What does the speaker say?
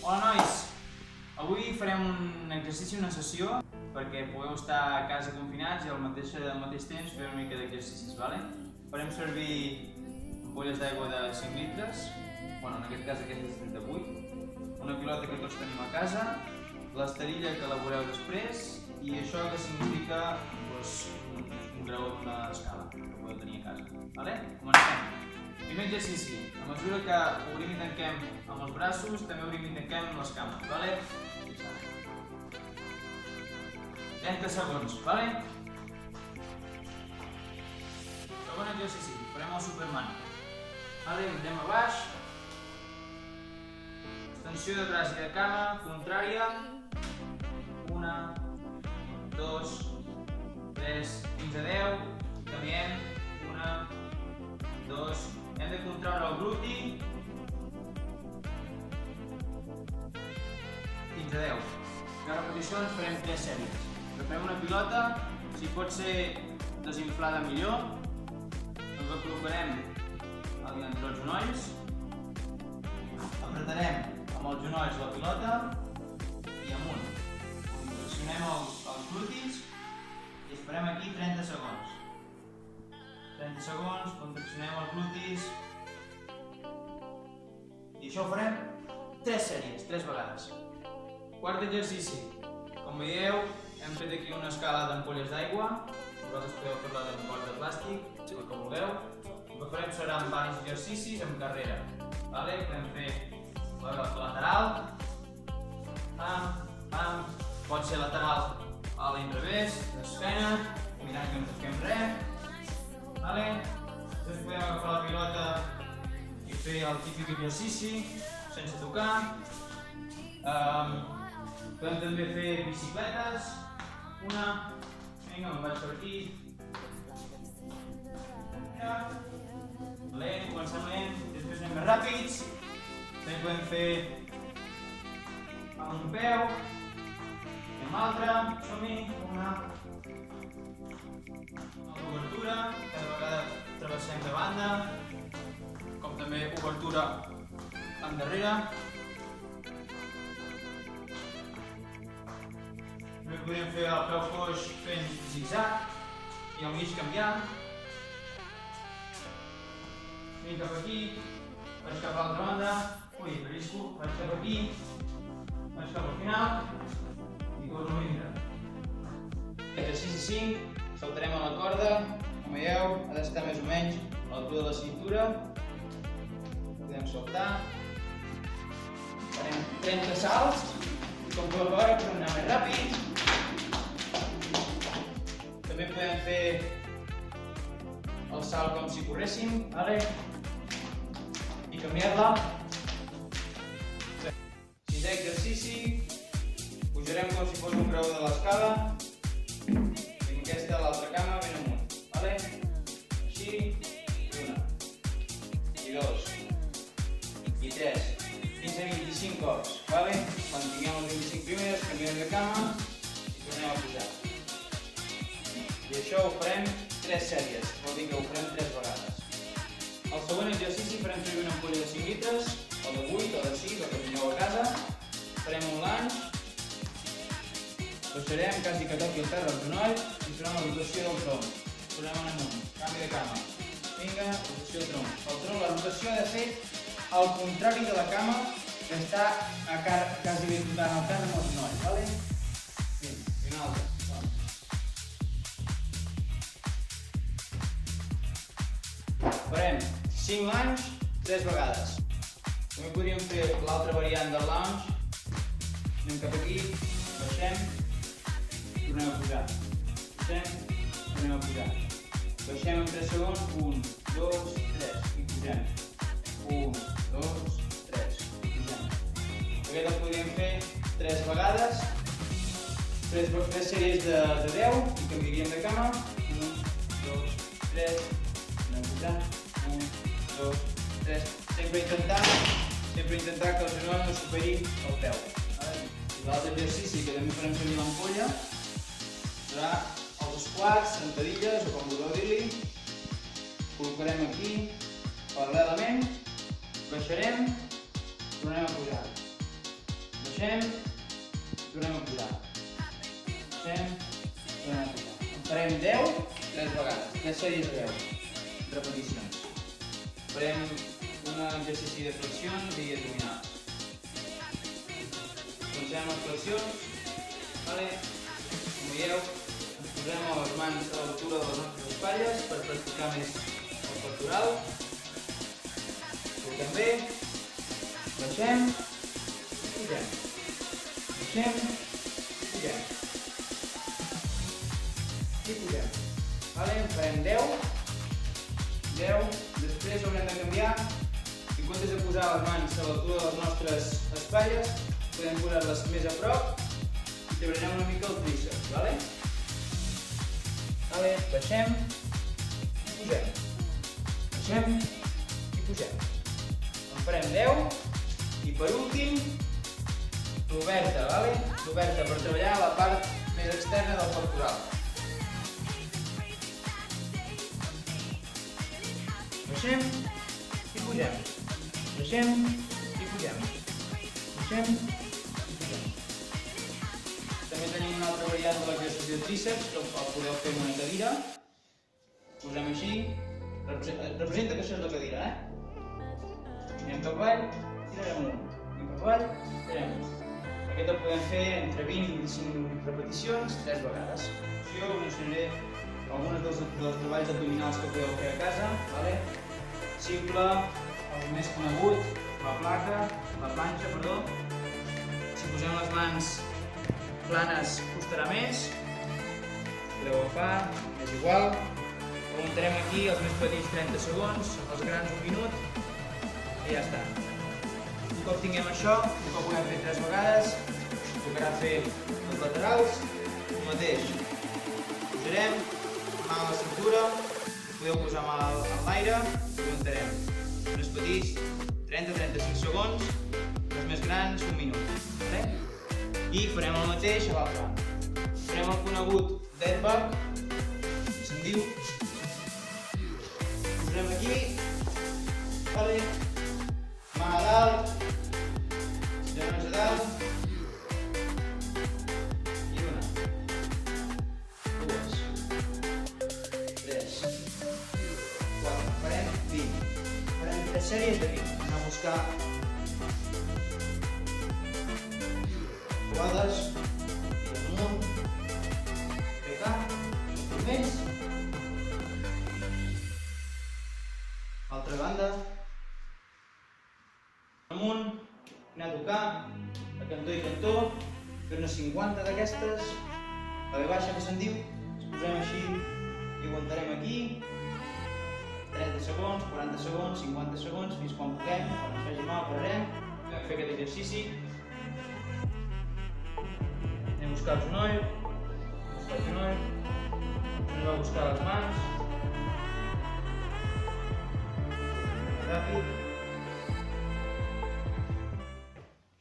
Hola nois, avui farem un exercici, una sessió, perquè pugueu estar a casa confinats i al mateix temps fer una mica d'exercicis, vale? Farem servir ampolles d'aigua de 5 litres, en aquest cas aquestes de 38, una pilota que tots tenim a casa, l'esterilla que elaboreu després i això que significa un graó d'una escala que podeu tenir a casa, vale? Comencem! Primer exercici, a mesura que obrim i tanquem amb els braços, també obrim i tanquem amb les cames, vale? 30 segons, vale? Segon exercici, farem el Superman. Vale, mirem a baix. Extensió de braç i de cama, contrària. 1, 2, 3, fins a 10. Canviem. 1, 2, hem de contraure el gluti fins a 10. Cada repetició ens farem 3 sèries. Agafem una pilota, si pot ser desinflada millor, ens la col·locarem entre els genolls, apretarem amb els genolls la pilota i amunt. Pressionem els glutis i esperem aquí 30 segons. 30 segons, contraccionem els glutis i això ho farem 3 sèries, 3 vegades. Quart exercici. Com veieu, hem fet aquí una escala d'ampolles d'aigua. Vosaltres podeu fer-la d'un got de plàstic, el que vulgueu. El que farem serà amb diversos exercicis amb carrera. Podem fer la lateral, pot ser lateral a l'inrevés, d'esquena, mirant que no toquem res. Després podem agafar la pilota i fer el típic exercici sense tocar. Podem també fer bicicletes. Vinga, me'n vaig per aquí. Lent, comencem lent, després anem més ràpids. També podem fer amb un peu i amb l'altre. Som-hi, una obertura, cada vegada travessem de banda, com també obertura endarrere. També podem fer el peu coix fent zig-zag i al mig canviant. Vinc cap aquí, vaig cap a l'altra banda, rellisco, vaig cap aquí, vaig cap al final i torno a vindre. Exercici 5. Saltarem a la corda, com veieu, ha d'estar més o menys a l'altura de la cintura. Podem saltar. Farem 30 salts i com podeu veure podem anar més ràpid. També podem fer el salt com si corréssim, i canviar-la. Sisè exercici, pujarem com si fos un graó de l'escala. Aquesta a l'altra cama ben amunt, així, i 1, i 2, i 3, fins a 25 cops, quan tinguem els 25 primeres, canviem de cama i tornem a pujar. I això ho farem 3 sèries, vol dir que ho farem 3 vegades. El següent exercici farem servir una ampolla de 5 litres, o de 8 o de 6, el que tingueu a casa, farem un lunge, baixarem quasi que toqui el terra al genoll i farem la rotació del tronc. Tornem en amunt, canvi de cama. Vinga, rotació del tronc. El tronc, la rotació ha de fer al contrari de la cama que està quasi ben tocant el terra amb el genoll. Vinga, i una altra. Farem 5 lunge 3 vegades. També podríem fer l'altra variant del lunge. Anem cap aquí, baixem, tornem a pujar, baixem, tornem a pujar, baixem en 3 segons, 1, 2, 3 i pugem, 1, 2, 3 i pugem. Aquest el podríem fer 3 vegades, 3 sèries de 10 i canviaríem de cama, 1, 2, 3, anem pujant, 1, 2, 3, sempre intentar que el genoll no superi el peu. L'altre exercici que també farem servir l'ampolla serà els squats, sentadilles o com vulgueu dir-li. Col·locarem aquí paral·lelament, baixarem, tornem a pujar. baixem, tornem a pujar. Baixem, tornem a pujar. En farem 10, 3 vegades, 3 sèries de 10 repeticions. Farem un exercici de flexions i abdominals. Comencem les flexions. Com veieu, ens posem les mans a l'altura de les nostres espatlles per practicar més el pectoral. Toquem bé, baixem i pugem. Baixem i pugem. I pugem. En farem 10. Després haurem de canviar. En comptes de posar les mans a l'altura de les nostres espatlles, podem posar-les més a prop i treballarem una mica el tríceps. Baixem i pugem. Baixem i pugem. En farem 10. I per últim, l'oberta. L'oberta per treballar la part més externa del pectoral. Baixem i pugem. Baixem i pugem. Baixem i pugem. També tenim una altra variant de l'exercici de tríceps, que el podeu fer amb una cadira. Posem així. Representa que això és la cadira, Anem cap avall, tirarem un. Anem cap avall, tirarem un. Aquest el podem fer entre 20 i 25 repeticions, 3 vegades. Jo us ensenyaré alguns dels treballs abdominals que podeu fer a casa. Simple, el més conegut, la planxa. Si posem les mans planes costarà més. Podeu agafar, és igual. Aguantarem aquí els més petits 30 segons, els grans 1 minut i ja està. Un cop tinguem això, un cop ho hem fet 3 vegades, tocarà fer els laterals, el mateix. Pujarem, mà a la cintura, podeu posar mà en l'aire, aguantarem. Els més petits 30-35 segons, els més grans 1 minut. I farem el mateix a l'altre. Farem el conegut dead bug, se'n diu. Posarem aquí, mà a dalt, germans a dalt, i una, 2, 3, 4, farem 20. Farem 3 sèries de 20. Anem a buscar jugades, amunt, pegar, més. Altra banda. Amunt, anar a tocar, a cantó i cantó, fer-ne 50 d'aquestes, la ve baixa que se'n diu, ens posem així i aguantarem aquí, 30 segons, 40 segons, 50 segons, fins quan puguem, quan ens faci mal pararem, vam fer aquest exercici. Anem a buscar el genoll, anem a buscar les mans, ràpid.